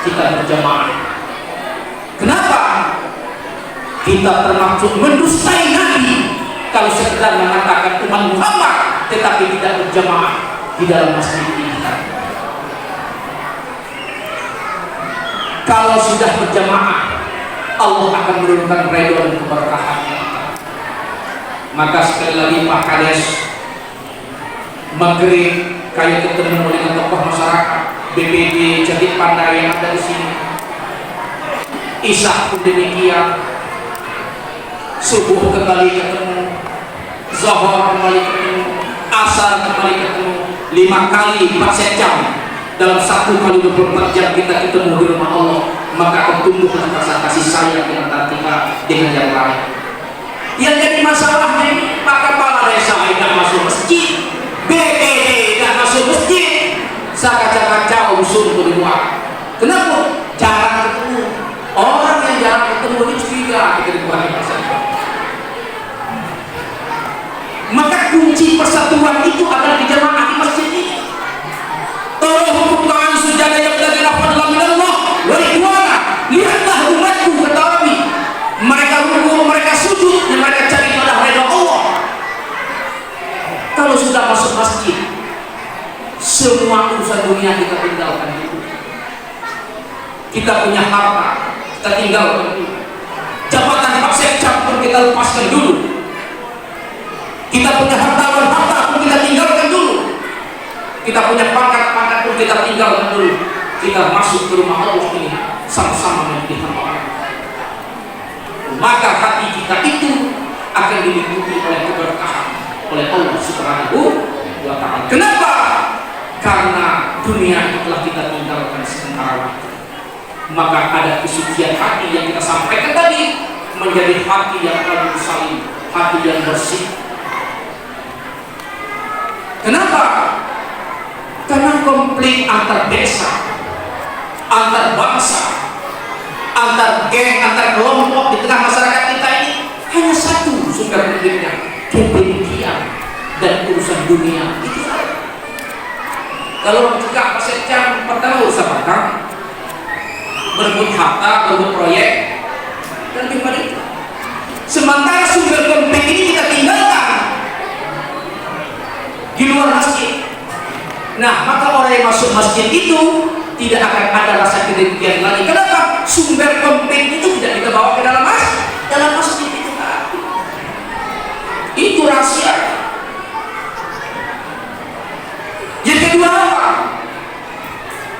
kita berjamaah. Kenapa? Kita termasuk mendustai Nabi kalau sekedar mengatakan umat Muhammad tetapi tidak berjamaah di dalam masjid ini. Kalau sudah berjamaah, Allah akan menurunkan ridho dan keberkahan. Maka sekali lagi Pak Kades, Maghrib, kayak ketemu dengan tokoh masyarakat, BPD, Jati Pandai yang ada di sini. Isya pun demikian, subuh kembali ketemu, zuhur kembali ketemu, asar kembali ketemu, 5 kali 4 jam dalam 1 kali 24 jam kita ketemu di rumah Allah. Maka akan tumbuh rasa kasih sayang di antara kita dengan yang lain. Yang jadi masalahnya ini, Pak Kepala Desa tidak masuk masjid, BPD tidak masuk masjid, saya kaca-kaca usul di luar. Kenapa? Jarang ketemu. Orang yang jarang ketemu ini juga kita dibuat persatuan. Maka kunci persatuan itu adalah di jamaah di masjid ini. Tolong hukumkan sujada yang berada dalam Allah. Warikwana, lihatlah umatku, kata Nabi. Mereka ruku, mereka sujud, dan mereka cari pada ridha Allah. Kalau sudah masuk masjid, semua urusan dunia kita tinggalkan dulu. Kita punya harta, kita tinggalkan dulu. Jabatan Pak Sekcam pun kita lepaskan dulu. Kita punya harta pun kita tinggalkan dulu. Kita punya pangkat pun kita tinggalkan dulu. Kita masuk ke rumah Allah ini sama-sama menjadi hamba. Maka hati kita itu akan diliputi oleh keberkahan oleh Allah Subhanahu wa ta'ala. Kenapa? Karena dunia itu telah kita tinggalkan sementara waktu. Maka ada kesucian hati yang kita sampaikan tadi menjadi hati yang paling salim, hati yang bersih. Kenapa? Karena konflik antar desa, antar bangsa, antar geng, antar kelompok di tengah masyarakat kita ini hanya satu sumber konfliknya, kebencian dan urusan dunia. Itu saja. Kalau mencegah Pak Sekcam pertama usaha Pak, berebut harta, berebut proyek, dan gimana itu. Sementara sumber konflik ini kita tinggalkan di luar masjid. Nah, maka orang yang masuk masjid itu tidak akan ada rasa kedengkian lagi. Kenapa? Sumber konflik itu tidak kita bawa ke dalam masjid itu. Itu rahasia. Yang kedua apa?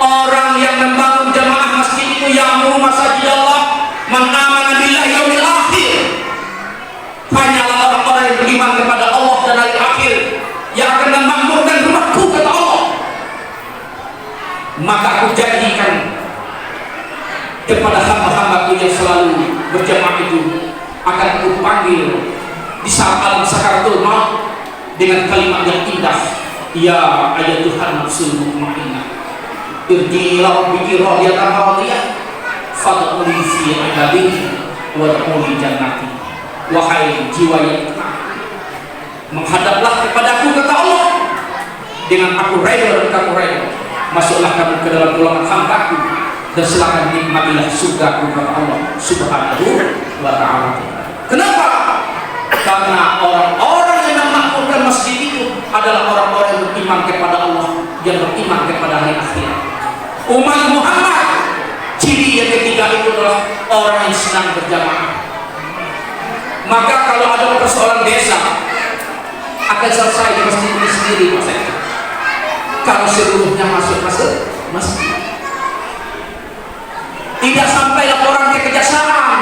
Orang yang membangun jamaah masjid itu ya'muru masajid Allah man amana billahi yaumil akhir. Hanyalah orang-orang yang beriman kepada Allah dan hari akhir yang akan memakmurkan rumahku, kata Allah. Maka aku janjikan kepada hamba-hambaku yang selalu berjamaah itu akan aku panggil di saat alam sakaratul maut dengan kalimat yang indah, ya ayatuhan nafsul mutmainnah irji'i ila rabbiki radiyatan radiyah fadkhuli fi ibadihi wadkhuli jannati. Wahai jiwa yang tenang, menghadaplah kepadaku, kata Allah, dengan aku ridho dan kamu ridho. Masuklah kamu ke dalam golongan hambaku dan silakan nikmatilah surgaku, kata Allah Subhanahu wa ta'ala. Kenapa? Karena orang-orang yang memakmurkan masjid itu adalah orang-orang yang beriman kepada Allah, yang beriman kepada hari akhir. Umat Muhammad, ciri yang ketiga itu adalah orang yang senang berjamaah. Maka kalau ada persoalan desa akan selesai di masjid ini sendiri, Mas. Kalau seluruhnya masuk masjid. Tidak sampai laporan ke kejaksaan,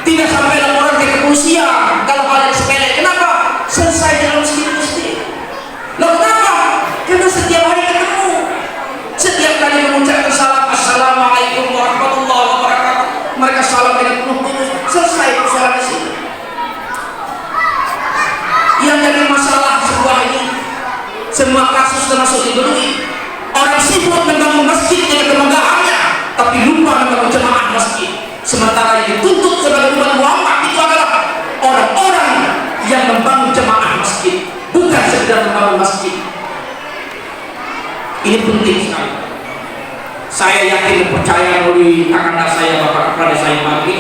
tidak sampai laporan ke kepolisian kalau hal yang sepele. Kenapa? Selesai dalam masjid. Loh kenapa? Karena setiap hari ketemu, setiap kali mengucapkan salam, assalamualaikum warahmatullahi wabarakatuh, mereka salam dengan penuh tulus, selesai persoalan di sini. Yang jadi masalah sebuah ini, semua kasus termasuk dibeli. Orang sibuk membangun masjid dengan kemegahnya, tapi lupa membangun jemaah masjid. Sementara yang dituntut sebagai umat Muhammad itu adalah orang-orang yang membangun jemaah masjid, bukan sekedar membangun masjid. Ini penting sekali. Saya yakin dan percaya melalui kakanda saya, bapak kepada saya pagi,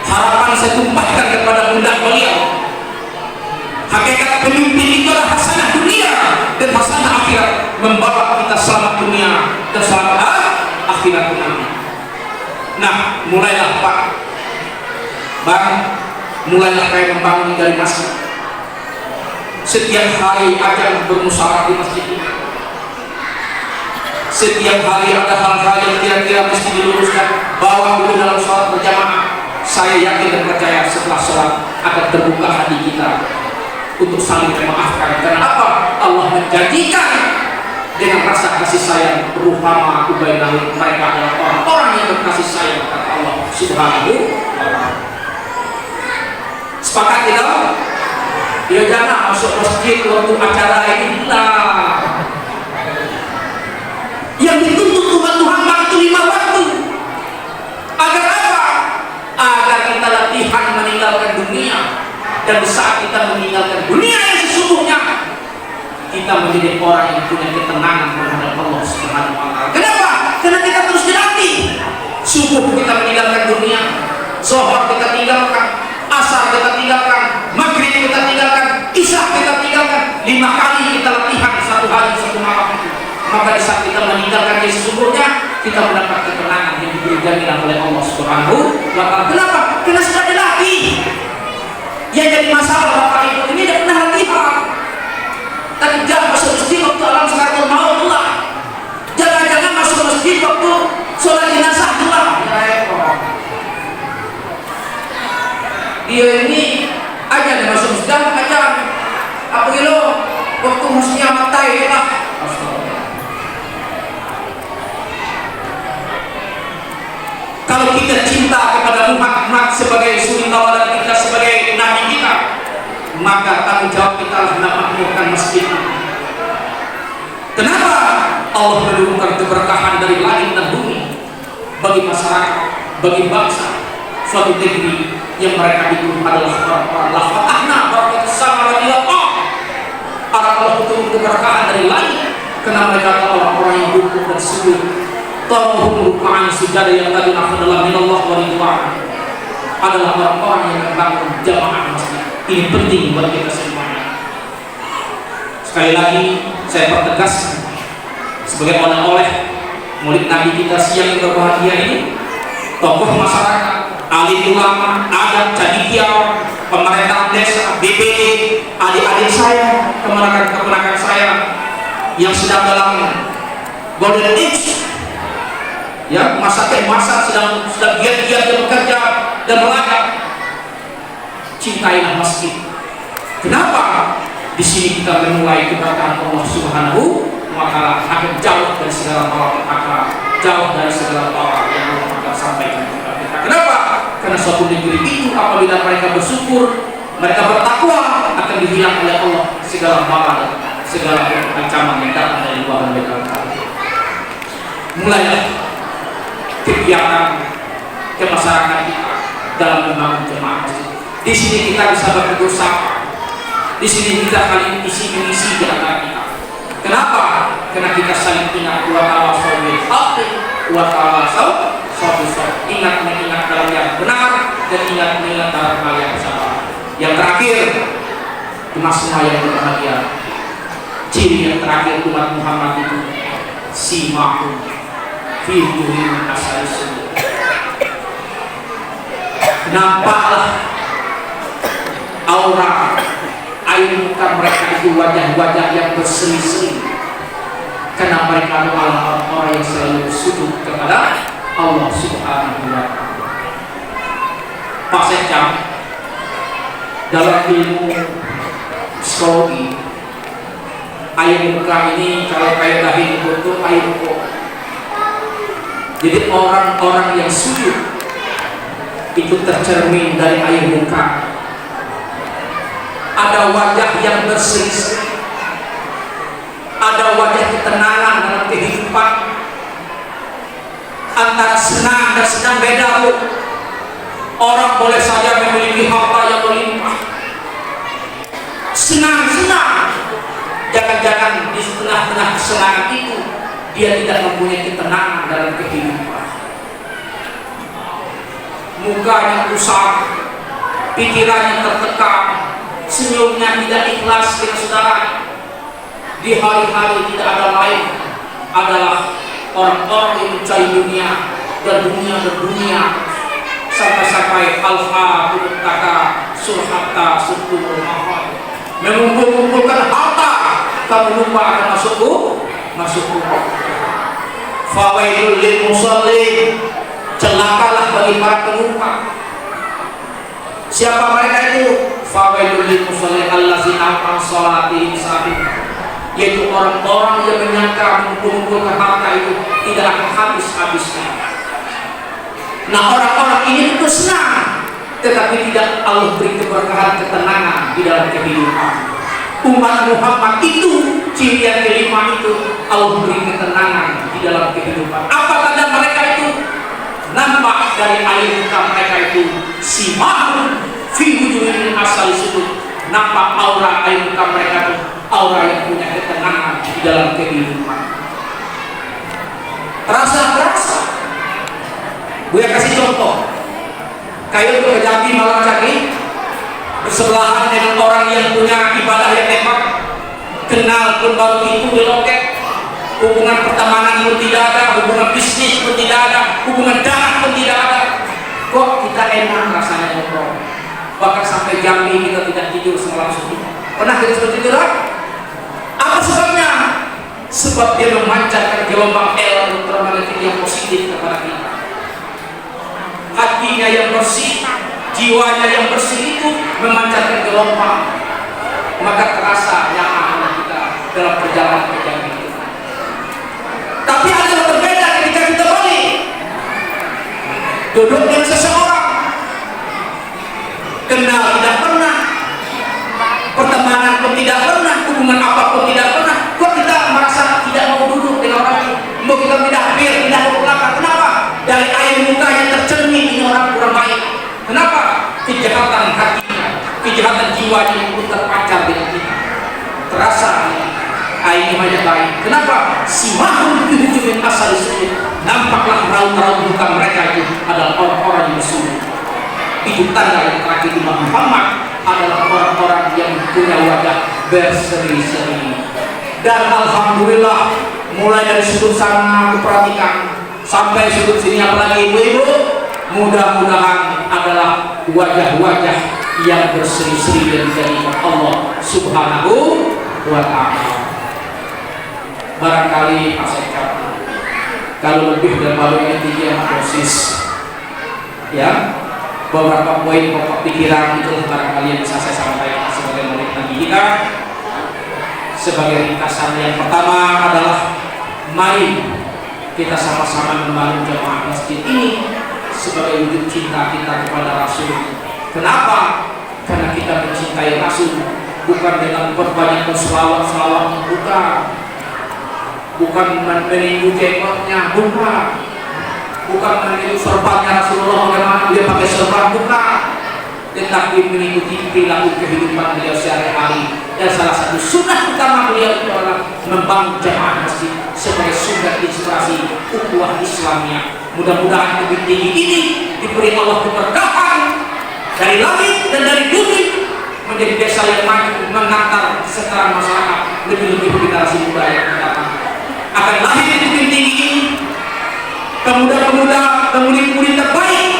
harapan saya tumpahkan kepada pundak beliau. Hakikat pemimpin itu adalah hasanah dunia dan hasanah akhirat, membawa kita selamat dunia dan selamat akhirat nanti. Nah, mulailah Pak Bang, mulailah kayak membangun dari masjid. Setiap hari ajang bermusyawarah di masjid ini. Setiap hari ada hal-hal yang kira-kira mesti diluruskan, bawa dulu dalam sholat berjamaah. Saya yakin dan percaya setelah sholat akan terbuka hati kita untuk saling memaafkan. Karena apa? Allah menjanjikan dengan rasa kasih sayang, ruhama ubainahum, mereka adalah orang-orang yang berkasih sayang, kata Allah Subhanahu wa ta'ala. Sepakat tidak? Ya jangan masuk masjid waktu acara ini lah. Yang dituntut umat Muhammad itu 5 waktu. Agar apa? Agar kita latihan meninggalkan dunia. Dan di saat kita meninggalkan dunia yang sesungguhnya, kita menjadi orang yang punya ketenangan menghadap Allah Subhanahu wa ta'ala. Kenapa? Karena kita terus dilatih. Subuh kita meninggalkan dunia, zuhur kita tinggalkan, asar kita tinggalkan, maghrib kita tinggalkan, isya kita tinggalkan. 5 kali kita latihan satu hari satu malam itu. Maka di saat kita meninggalkan yang sesungguhnya, kita mendapat ketenangan yang diberi jaminan oleh Allah Subhanahu wa ta'ala. Kenapa? Karena sudah dilatih. Yang jadi masalah Bapak Ibu ini tidak pernah latihan. Tapi jangan masuk masjid waktu alam sakaratul maut lah. Jangan-jangan masuk masjid waktu sholat jenazah lah. Dia ini aja nih masuk masjid aja. Apa gitu? Waktu masjidnya mata itu lah. Kalau kita cinta kepada Muhammad sebagai suri tauladan kita, sebagai nabi kita, maka tanggung jawab kita adalah memakmurkan masjid. Kenapa Allah menurunkan keberkahan dari langit dan bumi bagi masyarakat, bagi bangsa, suatu negeri yang mereka itu adalah orang-orang lafatahna barakatus sama wa Allah. Allah turun keberkahan dari langit karena mereka adalah orang-orang yang rukuk dan sujud. Tawahum ruku'an sujada yang tadi adalah minallah wa ridwan, adalah orang-orang yang membangun jamaah masjid. Ini penting buat kita semuanya. Sekali lagi saya pertegas sebagai oleh-oleh Maulid Nabi kita siang yang berbahagia ini, tokoh masyarakat, alim ulama, adat, cadikiau, pemerintah desa, BPD, adik-adik saya, kemenakan saya yang sedang dalam golden age, ya masa sedang giat-giat bekerja dan belajar. Cintailah masjid. Kenapa? Di sini kita memulai keberkahan Allah Subhanahu wa ta'ala, akan jauh dari segala malapetaka, jauh dari segala bala yang Allah akan sampaikan kepada kita. Kenapa? Karena suatu negeri itu apabila mereka bersyukur, mereka bertakwa, akan dihilang oleh Allah segala bala dan segala ancaman yang datang dari luar mereka. Mulailah kegiatan ke masyarakat kita dalam membangun jemaah masjid. Di sini kita bisa bertegur sapa. Di sini kita saling isi-mengisi di antara kita. Kenapa? Karena kita saling ingat wa tawassaw bil haqqi wa tawassaw sabr. Ingat mengingat dalam yang benar dan ingat mengingat dalam hal yang salah. Yang terakhir, cuma semua yang berbahagia. Ciri yang terakhir umat Muhammad itu simahum fi wujuhihim asal. Nampaklah aura air muka mereka itu wajah-wajah yang berseri-seri, karena mereka adalah orang yang selalu sujud kepada Allah Subhanahu wa Ta'ala. Pak Sekam, dalam ilmu psikologi, air muka ini kalau kayak dahing itu air muka. Jadi orang-orang yang sujud itu tercermin dari air muka. Ada wajah yang berseri-seri, ada wajah ketenangan dalam kehidupan. Antara senang dan sedang beda. Orang boleh saja memiliki harta yang melimpah, senang-senang, jangan-jangan di tengah-tengah kesenangan itu dia tidak mempunyai ketenangan dalam kehidupan. Mukanya rusak, pikirannya tertekan, senyumnya tidak ikhlas dengan saudara. Di hari-hari tidak ada lain adalah orang-orang yang mencari dunia dan dunia sampai-sampai alfa kudutaka surhatta surtul mahal, mengumpulkan harta kamu lupa akan masuk fawaidul lil musallin, celakalah bagi para penumpang. Siapa mereka itu? Fawaidul lil musallin allazina an salatihim sahih, yaitu orang-orang yang menyangka mengumpulkan harta itu tidak akan habis-habisnya. Nah, orang-orang ini itu senang, tetapi tidak Allah beri keberkahan, ketenangan di dalam kehidupan. Umat Muhammad itu ciri yang kelima itu, Allah beri ketenangan di dalam kehidupan. Apa tanda mereka itu? Nampak dari air muka mereka itu, simahun fi wujuhihim asal sujud. Nampak aura air muka mereka itu, aura yang punya ketenangan di dalam kehidupan. Terasa. Gue kasih contoh. Kayak ke Jambi, Malang Cagi, bersebelahan dengan orang yang punya ibadah yang hebat, kenal pun baru itu beloket, hubungan pertemanan pun tidak ada, hubungan bisnis pun tidak ada, hubungan darah pun tidak ada. Kok kita enak rasanya ngobrol? Bahkan sampai Jambi kita tidak tidur semalam suntuk. Pernah kita sudah tidur? Apa sebabnya? Sebab dia memancarkan gelombang elektromagnetik yang positif kepada kita. Hatinya yang bersih, jiwanya yang bersih itu memancarkan gelombang, maka terasa nyaman kita dalam perjalanan itu. Tapi ada yang berbeda ketika kita balik duduk dengan seseorang, kenal tidak pernah, pertemanan pun tidak pernah, hubungan apapun tidak pernah, kok kita merasa tidak mau duduk dengan orang ini, mau kita pindah ke belakang. Kenapa? Dari air muka yang tercermin ini orang kurang baik. Kenapa? Kejahatan hatinya, kejahatan jiwanya yang terpancar dengan kita. Terasa air banyak baik. Kenapa? Simahun fi wujuhihim asal sujud. Nampaklah raut-raut muka mereka itu adalah orang-orang yang bersujud. Itu tanda yang terakhir Imam Muhammad adalah orang-orang yang punya wajah berseri-seri. Dan alhamdulillah, mulai dari sudut sana aku perhatikan sampai sudut sini, apalagi ibu-ibu, mudah-mudahan adalah wajah-wajah yang berseri-seri dan dijadikan Allah Subhanahu wa Ta'ala. Barangkali Pak Sekap, kalau lebih dan balunya tinggi dosis, ya, beberapa poin pokok pikiran itu barangkali yang bisa saya sampaikan sebagai murid Nabi kita. Sebagai ringkasan yang pertama adalah mari kita sama-sama membangun jemaah masjid ini sebagai wujud cinta kita kepada Rasul. Kenapa? Karena kita mencintai Rasul, bukan dengan berbanyak selawat-selawat, bukan menunggu jenggotnya, bukan menunggu sorbannya Rasulullah bagaimana dia pakai sorban, bukan, tetapi mengikuti perilaku kehidupan beliau sehari-hari. Dan salah satu sunnah utama beliau itu adalah membangun jemaah masjid sebagai sumber inspirasi ukhuwah Islamiyah. Mudah-mudahan lebih tinggi ini diberi Allah keberkahan dari langit dan dari bumi, menjadi desa yang maju mengantar kesetaraan masyarakat, lebih-lebih generasi muda yang datang. Akan lahir di bumi tinggi ini pemuda-pemuda, pemudi-pemudi terbaik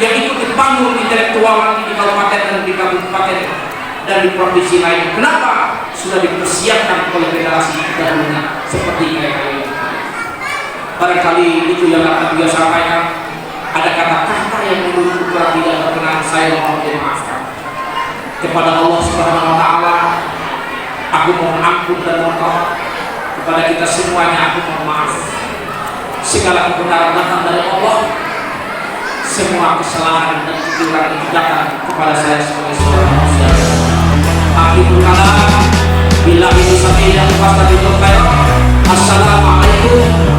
yang ikut dibangun intelektual di kabupaten dan di kabupaten dan di provinsi lain. Kenapa? Sudah dipersiapkan oleh generasi dahulunya. seperti kayak barangkali itu yang akan dia sampaikan. Ada kata-kata yang menurut kurang tidak berkenan, saya mohon dimaafkan. Kepada Allah Subhanahu wa Ta'ala aku mohon ampun dan mohon maaf. Kepada kita semuanya aku mohon maaf. Segala kebenaran datang dari Allah. Semua kesalahan dan kekurangan itu datang kepada saya sebagai seorang manusia. Akhirul kalam, bila itu sampai yang pasti ditutup. Assalamualaikum